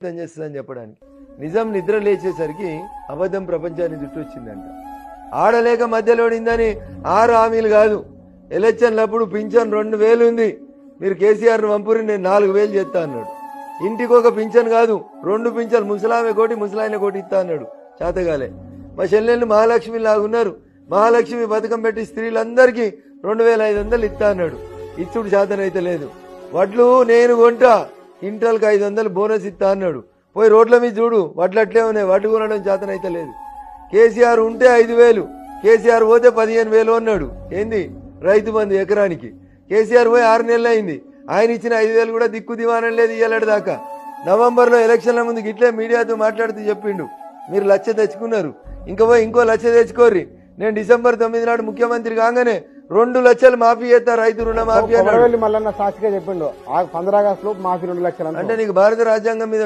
అర్థం చేస్తుందని చెప్పడానికి. నిజం నిద్ర లేచేసరికి అబద్ధం ప్రపంచాన్ని చుట్టొచ్చిందంట. ఆడలేక మధ్యలోడిందని 6 హామీలు కాదు, ఎలక్షన్లప్పుడు పింఛన్ 2000 ఉంది, మీరు కేసీఆర్ను పంపురి, నేను 4000 చేస్తా అన్నాడు. ఇంటికి ఒక పింఛన్ కాదు, 2 పింఛన్, ముసలామె కోటి ముసలాయన కోటి ఇస్తా అన్నాడు. చేతగాలే. మా చెల్లెళ్ళు మహాలక్ష్మి లాగున్నారు, మహాలక్ష్మి పథకం పెట్టి స్త్రీలందరికీ 2500 ఇస్తా అన్నాడు. ఇచ్చుడు చేతనైతే లేదు. వడ్లు నేను కొంటా, క్వింటాల్కి 500 బోనస్ ఇస్తా అన్నాడు. పోయి రోడ్ల మీద చూడు, వడ్లు అట్లే ఉన్నాయి, వడ్లు కొనడం చేతనైతే లేదు. కేసీఆర్ ఉంటే 5000, కేసీఆర్ పోతే 15000 అన్నాడు. ఏంది రైతు బంధు ఎకరానికి? కేసీఆర్ పోయి 6 నెలలు అయింది, ఆయన ఇచ్చిన 5000 కూడా దిక్కు దివానం లేదు ఇయ్యాలటి దాకా. నవంబర్లో ఎలక్షన్ల ముందు ఇట్లే మీడియాతో మాట్లాడుతూ చెప్పిండు, మీరు 1,00,000 తెచ్చుకున్నారు, ఇంకా పోయి ఇంకో 1,00,000 తెచ్చుకోర్రి, నేను డిసెంబర్ 9 నాడు ముఖ్యమంత్రి కాగానే 2 లక్షలు మాఫీ చేస్తా, రైతు రుణ మాఫీ అన్నాడు. మళ్ళీ సాక్షిగా చెప్పిండు 15 ఆగస్టు లోపు మాఫీ 2 లక్షలు. అంటే నీకు భారత రాజ్యాంగం మీద